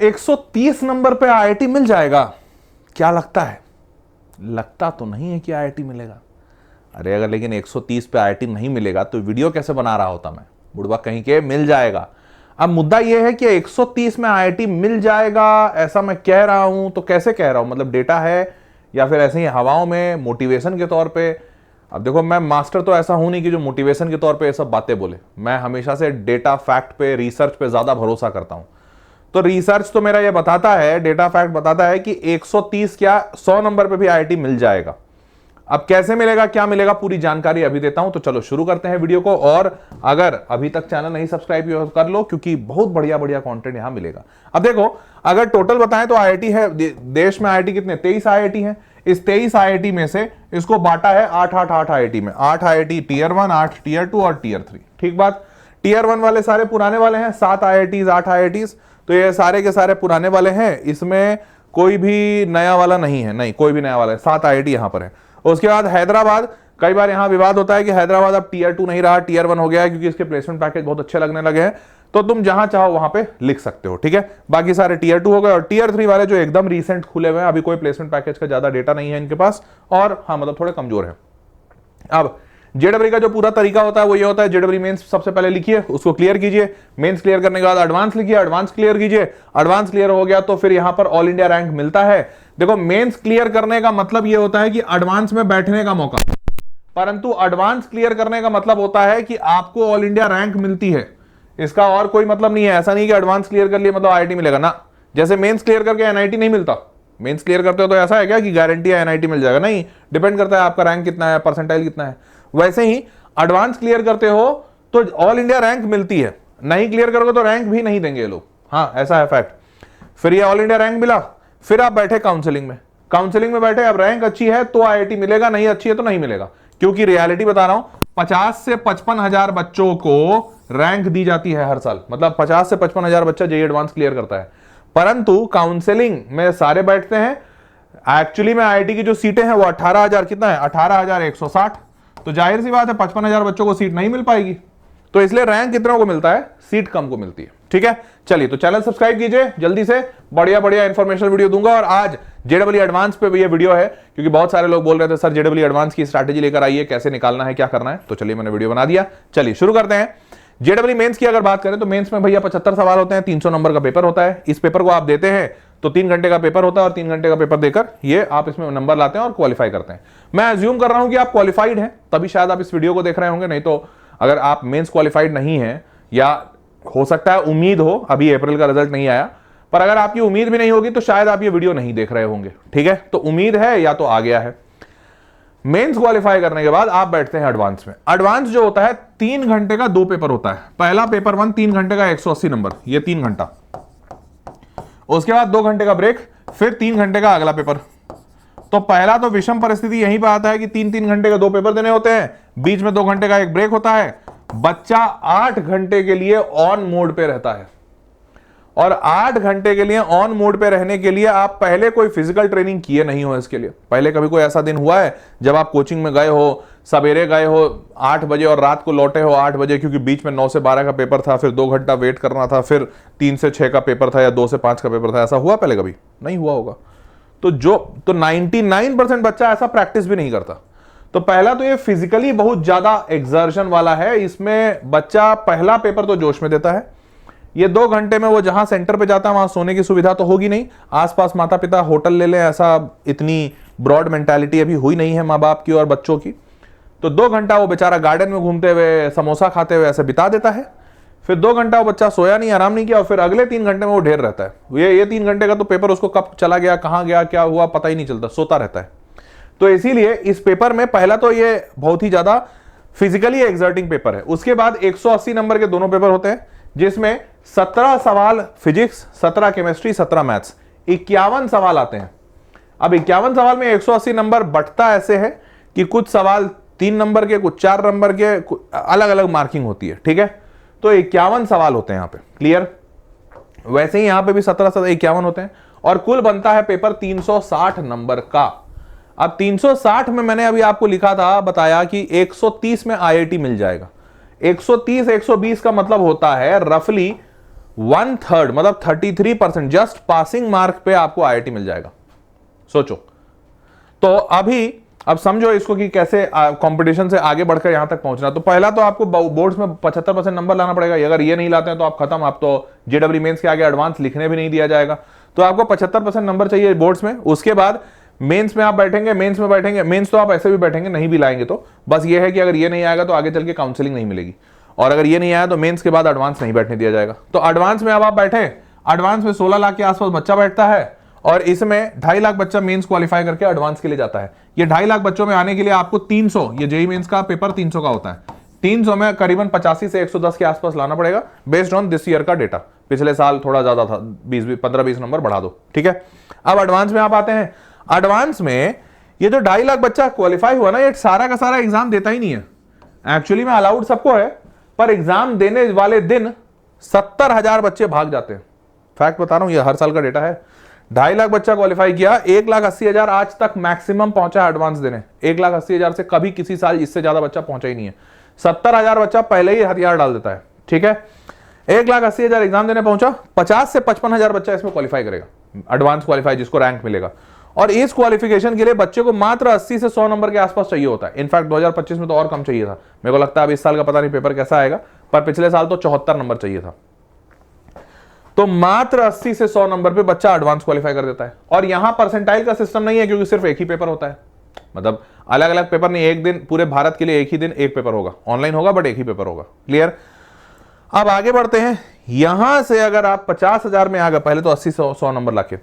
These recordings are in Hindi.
130 नंबर पे आईआईटी मिल जाएगा? क्या लगता है? लगता तो नहीं है कि आईआईटी मिलेगा। अरे अगर लेकिन 130 पे आईआईटी नहीं मिलेगा तो वीडियो कैसे बना रहा होता मैं, बुढ़वा कहीं के। मिल जाएगा। अब मुद्दा यह है कि 130 में आईआईटी मिल जाएगा ऐसा मैं कह रहा हूं, तो कैसे कह रहा हूं? मतलब डेटा है या फिर ऐसे ही हवाओं में मोटिवेशन के तौर पे? अब देखो, मैं मास्टर तो ऐसा हूं नहीं कि जो मोटिवेशन के तौर पे ये सब बातें बोले। मैं हमेशा से डेटा फैक्ट पे, रिसर्च पे ज्यादा भरोसा करता हूं। तो रिसर्च तो मेरा ये बताता है, डेटा फैक्ट बताता है कि 130 क्या 100 नंबर पे भी आईआईटी मिल जाएगा। अब कैसे मिलेगा, क्या मिलेगा, पूरी जानकारी अभी देता हूं। तो चलो शुरू करते हैं वीडियो को। और अगर अभी तक चैनल नहीं सब्सक्राइब कर लो, क्योंकि बहुत बढ़िया बढ़िया कंटेंट यहां मिलेगा। अब देखो, अगर टोटल बताएं तो आईआईटी है देश में, आईआईटी कितने, 23 आईआईटी हैं। इस 23 आईआईटी में से इसको बांटा है 8 आईआईटी में। 8 आईआईटी टीयर 1, 8 टीयर 2 और टीयर 3। ठीक बात। टीयर 1 वाले सारे पुराने वाले हैं, 7 आईआईटीज, 8 आईआईटीज। तो ये सारे के सारे पुराने वाले हैं, इसमें कोई भी नया वाला नहीं है। नहीं, कोई भी नया वाला है। 7 आईआईटी यहां पर है। उसके बाद हैदराबाद, कई बार यहां विवाद होता है कि हैदराबाद अब टीयर 2 नहीं रहा, टीयर 1 हो गया है, क्योंकि इसके प्लेसमेंट पैकेज बहुत अच्छे लगने लगे हैं। तो तुम जहां चाहो वहां पे लिख सकते हो। ठीक है, बाकी सारे टीयर 2 हो गए। और टीयर 3 वाले जो एकदम रिसेंट खुले हुए हैं, अभी कोई प्लेसमेंट पैकेज का ज्यादा डेटा नहीं है इनके पास, और हाँ मतलब थोड़े कमजोर है। अब जेडब्ल्यू का जो पूरा तरीका होता है वो ये होता है, जेडब्ल्यू मेंस सबसे पहले लिखिए, उसको क्लियर कीजिए। मेंस क्लियर करने के बाद एडवांस लिखिए, एडवांस क्लियर कीजिए। एडवांस क्लियर हो गया तो फिर यहां पर ऑल इंडिया रैंक मिलता है। देखो, मेंस क्लियर करने का मतलब ये होता है कि एडवांस में बैठने का मौका, परंतु एडवांस क्लियर करने का मतलब होता है कि आपको ऑल इंडिया रैंक मिलती है। इसका और कोई मतलब नहीं है। ऐसा नहीं कि एडवांस क्लियर कर लिए मतलब आईआईटी मिलेगा ना। जैसे मेंस क्लियर करके एनआईटी नहीं मिलता। मेंस क्लियर करते हो तो ऐसा है क्या कि गारंटी है एनआईटी मिल जाएगा? नहीं, डिपेंड करता है आपका रैंक कितना है, परसेंटाइल कितना है। वैसे ही एडवांस क्लियर करते हो तो ऑल इंडिया रैंक मिलती है, नहीं क्लियर करोगे तो रैंक भी नहीं देंगे ये लोग। हाँ, ऐसा है फैक्ट। फिर ये ऑल इंडिया रैंक मिला, फिर आप बैठे काउंसलिंग में। काउंसलिंग में बैठे, अब रैंक अच्छी है तो आईआईटी मिलेगा, नहीं अच्छी है तो नहीं मिलेगा। क्योंकि रियलिटी बता रहा हूं, 50 से 55 हजार बच्चों को रैंक दी जाती है हर साल। मतलब 50 से 55 हजार बच्चा जेईई एडवांस क्लियर करता है, परंतु काउंसलिंग में सारे बैठते हैं। एक्चुअली में आईआईटी की जो सीटें हैं वो 18,000, कितना है, 18,160। तो जाहिर सी बात है 55,000 बच्चों को सीट नहीं मिल पाएगी। तो इसलिए रैंक कितनों को मिलता है, सीट कम को मिलती है। ठीक है, चलिए तो चैनल सब्सक्राइब कीजिए जल्दी से, बढ़िया बढ़िया इंफॉर्मेशन वीडियो दूंगा। और आज जेडब्ल्यू एडवांस पे भी ये वीडियो है, क्योंकि बहुत सारे लोग बोल रहे थे सर जेडब्ल्यू एडवांस की स्ट्रैटेजी लेकर आइए, कैसे निकालना है, क्या करना है। तो चलिए मैंने वीडियो बना दिया। चलिए शुरू करते हैं। जेडब्ल्यू मेंस की अगर बात करें तो मेंस में भैया 75 सवाल होते हैं, 300 नंबर का पेपर होता है। इस पेपर को आप देते हैं तो 3 घंटे का पेपर होता है, और 3 घंटे का पेपर देकर ये आप इसमें नंबर लाते हैं और क्वालिफाई करते हैं। मैं अज्यूम कर रहा हूं कि आप क्वालिफाइड हैं, तभी शायद आप इस वीडियो को देख रहे होंगे। नहीं तो अगर आप मेंस क्वालिफाइड नहीं है, या हो सकता है उम्मीद हो, अभी अप्रैल का रिजल्ट नहीं आया, पर अगर आपकी उम्मीद भी नहीं होगी तो शायद आप ये वीडियो नहीं देख रहे होंगे। ठीक है, तो उम्मीद है या तो आ गया है। मेंस क्वालिफाई करने के बाद आप बैठते हैं एडवांस में। एडवांस जो होता है 3 घंटे का 2 पेपर होता है। पहला पेपर 1 3 घंटे का 180 नंबर, ये 3 घंटा। उसके बाद 2 घंटे का ब्रेक, फिर 3 घंटे का अगला पेपर। तो पहला तो विषम परिस्थिति यहीं पर आता है कि 3-3 घंटे के 2 पेपर देने होते हैं, बीच में 2 घंटे का एक ब्रेक होता है। बच्चा 8 घंटे के लिए ऑन मोड पे रहता है, और 8 घंटे के लिए ऑन मोड पे रहने के लिए आप पहले कोई फिजिकल ट्रेनिंग किए नहीं हो। इसके लिए पहले कभी कोई ऐसा दिन हुआ है जब आप कोचिंग में गए हो, सवेरे गए हो 8 बजे और रात को लौटे हो 8 बजे, क्योंकि बीच में 9 से 12 का पेपर था, फिर 2 घंटा वेट करना था, फिर 3 से 6 का पेपर था, या 2 से 5 का पेपर था। ऐसा हुआ पहले? कभी नहीं हुआ होगा। तो 99% बच्चा ऐसा प्रैक्टिस भी नहीं करता। तो पहला तो ये फिजिकली बहुत ज्यादा एक्सर्शन वाला है। इसमें बच्चा पहला पेपर तो जोश में देता है। ये 2 घंटे में वो जहां सेंटर पे जाता है वहां सोने की सुविधा तो होगी नहीं, आसपास माता पिता होटल ले लें, ऐसा इतनी ब्रॉड मेंटालिटी अभी हुई नहीं है माँ बाप की और बच्चों की। तो 2 घंटा वो बेचारा गार्डन में घूमते हुए, समोसा खाते हुए ऐसे बिता देता है। फिर 2 घंटा वो बच्चा सोया नहीं, आराम नहीं किया, और फिर अगले 3 घंटे में वो ढेर रहता है। ये 3 घंटे का तो पेपर उसको कब चला गया, कहां गया, क्या हुआ पता ही नहीं चलता, सोता रहता है। तो इसीलिए इस पेपर में पहला तो ये बहुत ही ज्यादा फिजिकली एक्सर्टिंग पेपर है। उसके बाद 180 नंबर के दोनों पेपर होते हैं, जिसमें 17 सवाल फिजिक्स, 17 केमिस्ट्री, 17 मैथ्स, 51 सवाल आते हैं। अब 51 सवाल में 180 नंबर बंटता ऐसे है कि कुछ सवाल 3 नंबर के, कुछ 4 नंबर के, अलग अलग मार्किंग होती है। ठीक है, तो 51 सवाल होते हैं यहां पे। क्लियर? वैसे ही यहां पे भी 17 से 51 होते हैं, और कुल बनता है पेपर 360 नंबर का। अब 360 में मैंने अभी आपको लिखा था, बताया कि 130 में आईआईटी मिल जाएगा। 130 120 का मतलब होता है रफली 1/3 मतलब 33% जस्ट पासिंग मार्क पे आपको आईआईटी मिल जाएगा। सोचो। तो अब समझो इसको कि कैसे कंपटीशन से आगे बढ़कर यहां तक पहुंचना। तो पहला तो आपको बोर्ड्स में 75% नंबर लाना पड़ेगा। अगर ये नहीं लाते हैं तो आप खत्म, आप तो जेडब्ल्यू मेंस के आगे एडवांस लिखने भी नहीं दिया जाएगा। तो आपको 75% नंबर चाहिए बोर्ड्स में। उसके बाद मेंस में आप बैठेंगे, मेंस तो आप ऐसे भी बैठेंगे, नहीं भी लाएंगे तो बस ये है कि अगर ये नहीं आएगा तो आगे चल के काउंसलिंग नहीं मिलेगी, और अगर ये नहीं आया तो मेंस के बाद एडवांस नहीं बैठने दिया जाएगा। तो एडवांस में अब आप बैठे, एडवांस में 16 लाख के आसपास बच्चा बैठता है, और इसमें 2.5 लाख बच्चा मेंस क्वालिफाई करके एडवांस के लिए जाता है। ये 2.5 लाख बच्चों में आने के लिए आपको 300, ये जेईई मेंस का पेपर 300 का होता है, 300 में करीबन 85 से 110 के आसपास लाना पड़ेगा बेस्ड ऑन दिस ईयर का डेटा। पिछले साल थोड़ा ज्यादा था, 15-20 नंबर बढ़ा दो, ठीक है। अब एडवांस में आप आते हैं। एडवांस में ये जो 2.5 लाख बच्चा क्वालिफाई हुआ ना, ये सारा का सारा एग्जाम देता ही नहीं है। एक्चुअली में अलाउड सबको है, पर एग्जाम देने वाले दिन 70,000 बच्चे भाग जाते हैं। फैक्ट बता रहा हूं, ये हर साल का डेटा है। 2.5 लाख बच्चा क्वालिफाई किया, 1,80,000 आज तक मैक्सिमम पहुंचा एडवांस देने। 1,80,000 से कभी किसी साल इससे ज्यादा बच्चा पहुंचा ही नहीं है। 70,000 बच्चा पहले ही हथियार डाल देता है, ठीक है। 1,80,000 एग्जाम देने पहुंचा, 50 से 55,000 बच्चा इसमें क्वालिफाई करेगा, एडवांस क्वालिफाई जिसको रैंक मिलेगा। और इस क्वालिफिकेशन के लिए बच्चे को मात्र 80 से 100 नंबर के आसपास चाहिए होता है। इनफैक्ट 2025 में तो और कम चाहिए था। मेरे को लगता है अब इस साल का पता नहीं पेपर कैसा आएगा, पर पिछले साल तो 74 नंबर चाहिए था। तो मात्र 80 से 100 नंबर पे बच्चा एडवांस क्वालिफाई कर देता है। और यहां परसेंटाइल का सिस्टम नहीं है, क्योंकि सिर्फ एक ही पेपर होता है, मतलब अलग अलग पेपर नहीं, एक दिन पूरे भारत के लिए एक ही दिन एक पेपर होगा, ऑनलाइन होगा बट एक ही पेपर होगा। क्लियर। अब आगे बढ़ते हैं। यहां से अगर आप 50,000 में आ गए, पहले तो 80 से 100 नंबर लाके,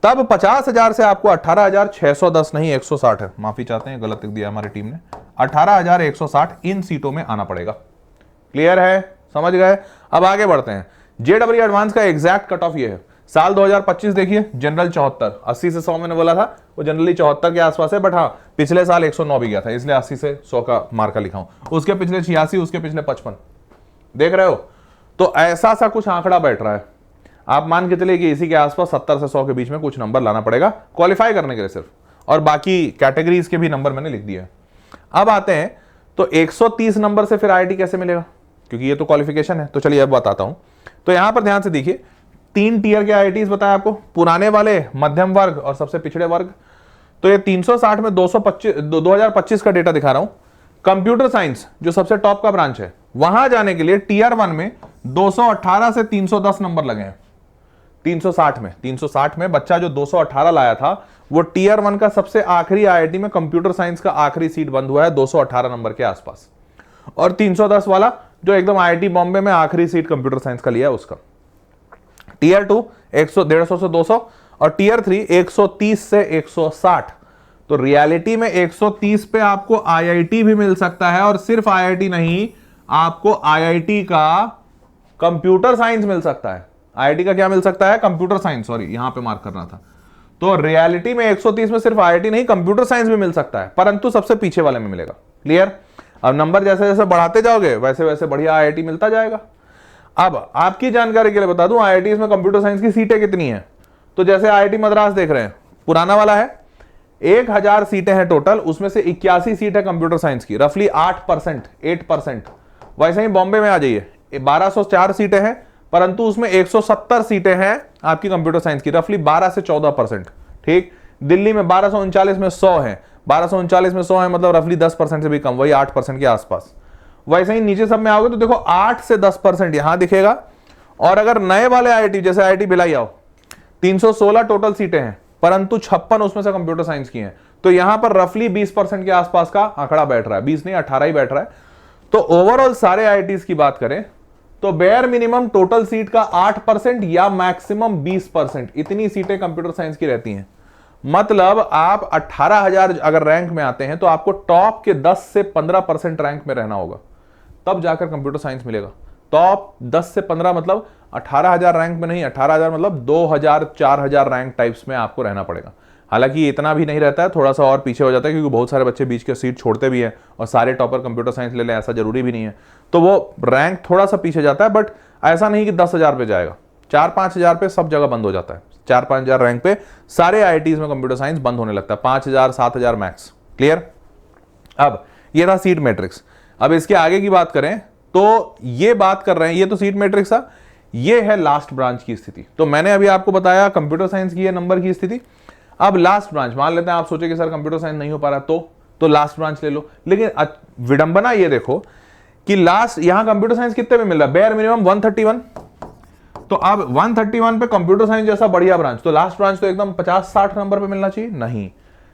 तब 50,000 से आपको 18,610 नहीं 160 है, माफी चाहते हैं गलत लिख दिया हमारी टीम ने, 18,160 इन सीटों में आना पड़ेगा। क्लियर है, समझ गए। अब आगे बढ़ते हैं। जेडब्ल्यू एडवांस का एग्जैक्ट कट ऑफ ये है। साल 2025 देखिए, जनरल 74, 80 से 100 मैंने बोला था, वो जनरली 74 के आसपास है, बट हाँ पिछले साल 109 भी गया था, इसलिए 80 से 100 का मार्का लिखा हूं। उसके पिछले 86, उसके पिछले 55, देख रहे हो। तो ऐसा सा कुछ आंकड़ा बैठ रहा है। आप मान के चलिए कि इसी के आसपास 70 से 100 के बीच में कुछ नंबर लाना पड़ेगा क्वालिफाई करने के लिए सिर्फ, और बाकी कैटेगरीज के भी नंबर मैंने लिख दिए हैं। अब आते हैं तो 130 नंबर से फिर आईआईटी कैसे मिलेगा, क्योंकि ये तो क्वालिफिकेशन है। तो चलिए अब बताता हूं। तो यहां पर ध्यान से देखिए, 3 टीयर के आईआईटीज बताया आपको, पुराने वाले, मध्यम वर्ग और सबसे पिछड़े वर्ग। तो ये 360 में 2025 का डेटा दिखा रहा हूं। कंप्यूटर साइंस जो सबसे टॉप का ब्रांच है, वहां जाने के लिए टीयर 1 में 218 से 310 नंबर लगे हैं। 360 में बच्चा जो 218 लाया था, वो टीयर 1 का सबसे आखिरी आईआईटी में कंप्यूटर साइंस का आखिरी सीट बंद हुआ है 218 नंबर के आसपास। और 310 वाला जो एकदम आईआईटी बॉम्बे में आखिरी सीट कंप्यूटर साइंस का लिया उसका। टीयर 2 150 से 200 और टीयर 3 130 से 160। तो रियलिटी में 130 पे आपको आईआईटी भी मिल सकता है, और सिर्फ आईआईटी नहीं, आपको आईआईटी का कंप्यूटर साइंस मिल सकता है। आईआईटी का क्या मिल सकता है, कंप्यूटर साइंस, सॉरी यहां पे मार्क करना था। तो रियलिटी में 130 में सिर्फ आईआईटी नहीं, कंप्यूटर साइंस भी मिल सकता है, परंतु सबसे पीछे वाले में मिलेगा। क्लियर। अब नंबर जैसे जैसे बढ़ाते जाओगे वैसे वैसे बढ़िया आईआईटी मिलता जाएगा। अब आपकी जानकारी के लिए बता दूं, आईआईटी में कंप्यूटर साइंस की सीटें कितनी हैं। तो जैसे आईआईटी मद्रास देख रहे हैं, पुराना वाला है, 1000 सीटें हैं टोटल, उसमें से 81 सीट है कंप्यूटर साइंस की, रफली 8%। वैसे ही बॉम्बे में आ जाइए, 1204 सीटें हैं, परंतु उसमें 170 सीटें हैं आपकी कंप्यूटर साइंस की, रफली 12 से 14%। ठीक। दिल्ली में 1239 में 100 है, 1239 में 100 है, मतलब रफली 10% से भी कम, वही 8% के आसपास। वैसे ही नीचे सब में आओगे तो देखो 8 से 10% यहां दिखेगा। और अगर नए वाले आईआईटी जैसे आईआईटी भिलाई आओ, 316 टोटल सीटें हैं, परंतु 56 उसमें से कंप्यूटर साइंस की हैं, तो यहां पर रफली 20% के आसपास का आंकड़ा बैठ रहा है, 20 नहीं 18 ही बैठ रहा है। तो ओवरऑल सारे आईआईटीज की बात करें तो बेयर मिनिमम टोटल सीट का 8% या मैक्सिमम 20%, इतनी सीटें कंप्यूटर साइंस की रहती हैं। मतलब आप 18,000 अगर रैंक में आते हैं तो आपको टॉप के 10 से 15% रैंक में रहना होगा, तब जाकर कंप्यूटर साइंस मिलेगा। टॉप 10 से 15 मतलब 18,000 रैंक में नहीं, 18,000 मतलब 2,000 4,000 रैंक टाइप्स में आपको रहना पड़ेगा। हालांकि इतना भी नहीं रहता है, थोड़ा सा और पीछे हो जाता है, क्योंकि बहुत सारे बच्चे बीच के सीट छोड़ते भी हैं और सारे टॉपर कंप्यूटर साइंस ले लें, ऐसा जरूरी भी नहीं है। तो वो रैंक थोड़ा सा पीछे जाता है, बट ऐसा नहीं कि 10,000 पे जाएगा, 4-5 हजार पे सब जगह बंद हो जाता है। 4-5 हजार रैंक पे सारे आईआईटीज में कंप्यूटर साइंस बंद होने लगता है, 5,000 7,000 मैक्स। क्लियर। अब ये था सीट मैट्रिक्स। अब इसके आगे की बात करें तो ये बात कर रहे हैं, ये तो सीट मैट्रिक्स था। ये है लास्ट ब्रांच की स्थिति। तो मैंने अभी आपको बताया कंप्यूटर साइंस की ये नंबर की स्थिति। अब लास्ट ब्रांच मान लेते हैं, आप सोचे कि सर कंप्यूटर साइंस नहीं हो पा रहा, तो लास्ट ब्रांच ले लो। लेकिन विडंबना ये देखो कि लास्ट यहां कंप्यूटर साइंस कितने में मिल रहा है, बेयर मिनिमम 131। तो अब 131 पे कंप्यूटर साइंस जैसा बढ़िया ब्रांच, तो लास्ट ब्रांच तो एकदम 50-60 नंबर पे मिलना चाहिए। नहीं,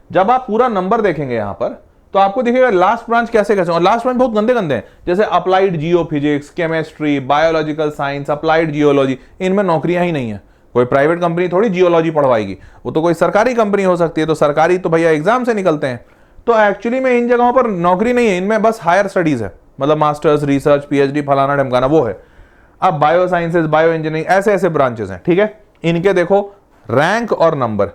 जब आप पूरा नंबर देखेंगे यहां पर तो आपको दिखेगा लास्ट ब्रांच कैसे कैसे, और लास्ट ब्रांच बहुत गंदे गंदे हैं, जैसे applied geophysics, chemistry, biological science, applied geology, इनमें नौकरियां ही नहीं है। कोई प्राइवेट कंपनी थोड़ी जियोलॉजी पढ़वाएगी, वो तो कोई सरकारी कंपनी हो सकती है, तो सरकारी तो भैया एग्जाम से निकलते हैं। तो एक्चुअली में इन जगहों पर नौकरी नहीं है, इनमें बस हायर स्टडीज है, मतलब मास्टर्स, रिसर्च, पीएचडी, फलाना ढमकाना वो है। अब बायो साइंसेज, बायो इंजीनियरिंग, ऐसे ऐसे ब्रांचेस हैं, ठीक है। इनके देखो रैंक और नंबर,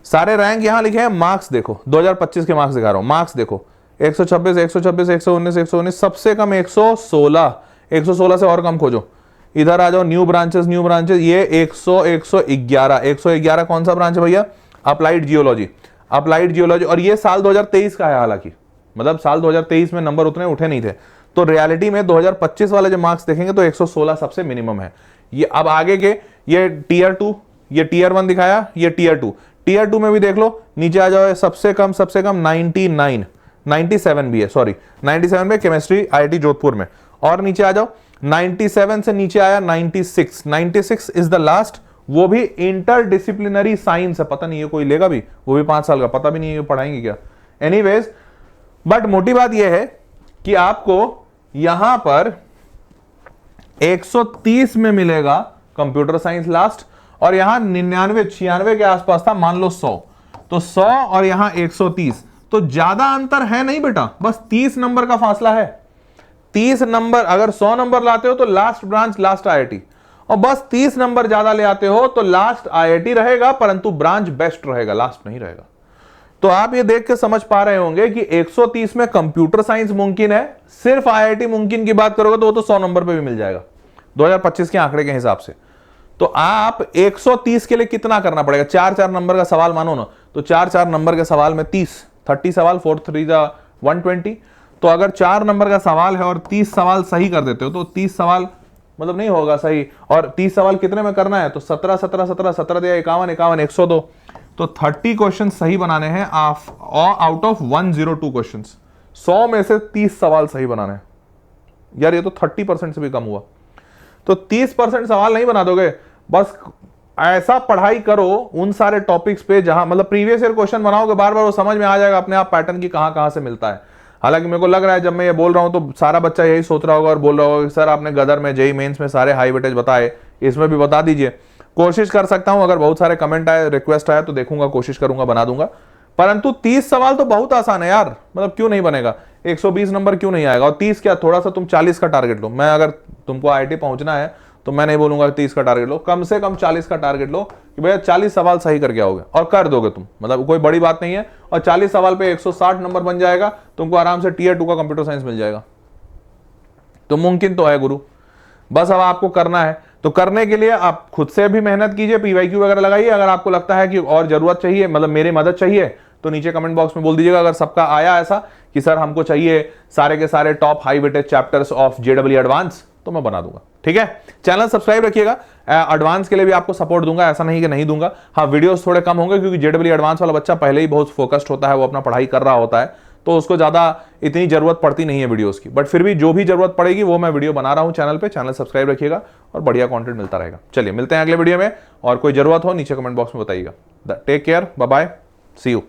सारे रैंक यहां लिखे हैं। मार्क्स देखो, 2025 के मार्क्स दिखा रहा हूं, मार्क्स देखो 126, 126, 119, 119, सबसे कम 116, 116 से और कम खोजो। इधर आ जाओ, न्यू ब्रांचेस, ये 100, 111, 111 कौन सा ब्रांच है भैया, अप्लाइड जियोलॉजी, अप्लाइड जियोलॉजी। और ये साल 2023 का है, हालांकि मतलब साल 2023 में नंबर उतने उठे नहीं थे, तो रियलिटी में 2025 वाले जो मार्क्स देखेंगे तो 116 सबसे मिनिमम है। ये अब आगे के, ये टीयर 2, ये टीयर 1 दिखाया, ये टीयर 2, टीयर 2 में भी देख लो, नीचे आ जाओ, सबसे कम 99, 97 भी है, सॉरी 97 में केमिस्ट्री आईआईटी जोधपुर में। और नीचे आ जाओ, 97 से नीचे आया 96, 96 इज द लास्ट, वो भी इंटरडिसिप्लिनरी साइंस है, पता नहीं है कोई लेगा भी, वो भी 5 साल का, पता भी नहीं है पढ़ाएंगे क्या। एनीवेज, बट मोटी बात यह है कि आपको यहां पर 130 में मिलेगा कंप्यूटर साइंस लास्ट, और यहां 99, 96 के आसपास था, मान लो 100, तो 100 और यहां 130, तो ज्यादा अंतर है नहीं बेटा, बस 30 नंबर का फासला है। 30 नंबर, अगर 100 नंबर लाते हो तो लास्ट ब्रांच लास्ट आईआईटी, और बस 30 नंबर ज्यादा ले आते हो तो लास्ट आईआईटी रहेगा, परंतु ब्रांच बेस्ट रहेगा, लास्ट नहीं रहेगा। तो आप ये देख के समझ पा रहे होंगे कि 130 में कंप्यूटर साइंस मुमकिन है, सिर्फ आईआईटी मुमकिन की बात करोगे तो वो तो 100 नंबर पे भी मिल जाएगा 2025 के आंकड़े के हिसाब से। तो आप 130 के लिए कितना करना पड़ेगा, 4-4 नंबर का सवाल मानो ना, तो 4-4 नंबर के सवाल में 30 सवाल, 4 3 120। तो अगर 4 नंबर का सवाल है और 30 सवाल सही कर देते हो तो 30 सवाल मतलब नहीं होगा सही, और 30 सवाल कितने में करना है, तो 17 17 17 17 दिया 51 51 102, तो 30 क्वेश्चन सही बनाने हैं आउट ऑफ 102 क्वेश्चन। 100 में से 30 सवाल सही बनाने हैं यार, ये तो 30% से भी कम हुआ। तो 30% सवाल नहीं बना दोगे, बस ऐसा पढ़ाई करो उन सारे टॉपिक्स पे जहां मतलब प्रीवियस ईयर क्वेश्चन बनाओगे, बार बार वो समझ में आ जाएगा अपने आप पैटर्न की कहां से मिलता है। हालांकि मेरे को लग रहा है जब मैं ये बोल रहा हूं तो सारा बच्चा यही सोच रहा होगा और बोल रहा होगा कि सर आपने गदर में, जेईई मेंस में सारे हाई वेटेज बताए, इसमें भी बता दीजिए। कोशिश कर सकता हूं, अगर बहुत सारे कमेंट आए, रिक्वेस्ट आया तो देखूंगा, कोशिश करूंगा, बना दूंगा। परंतु 30 सवाल तो बहुत आसान है यार, मतलब क्यों नहीं बनेगा, 120 नंबर क्यों नहीं आएगा। और 30 क्या, थोड़ा सा तुम 40 का टारगेट लो। मैं अगर तुमको आईआईटी पहुंचना है तो मैं नहीं बोलूंगा 30 का टारगेट लो, कम से कम 40 का टारगेट लो कि भैया 40 सवाल सही करके आओगे और कर दोगे तुम, मतलब कोई बड़ी बात नहीं है। और 40 सवाल पे 160 नंबर बन जाएगा, तुमको आराम से टीयर 2 का कंप्यूटर साइंस मिल जाएगा। तो मुमकिन तो है गुरु, बस अब आपको करना है। तो करने के लिए आप खुद से भी मेहनत कीजिए, पीवाईक्यू वगैरह लगाइए। अगर आपको लगता है कि और जरूरत चाहिए, मतलब मेरी मदद चाहिए, तो नीचे कमेंट बॉक्स में बोल दीजिएगा। अगर सबका आया ऐसा कि सर हमको चाहिए सारे के सारे top high weightage chapters of JW advance, तो मैं बना दूंगा, ठीक है। चैनल सब्सक्राइब रखिएगा, एडवांस के लिए भी आपको सपोर्ट दूंगा, ऐसा नहीं कि नहीं दूंगा। हाँ, वीडियोस थोड़े कम होंगे क्योंकि जेडब्ल्यू एडवांस वाला बच्चा पहले ही बहुत फोकस्ड होता है, वो अपना पढ़ाई कर रहा होता है, तो उसको ज्यादा इतनी जरूरत पड़ती नहीं है वीडियोस की। बट फिर भी जो भी जरूरत पड़ेगी वो मैं वीडियो बना रहा हूं चैनल पे। चैनल सब्सक्राइब रखिएगा और बढ़िया कंटेंट मिलता रहेगा। चलिए मिलते हैं अगले वीडियो में, और कोई जरूरत हो नीचे कमेंट बॉक्स में बताइएगा। Take care, bye bye, see you.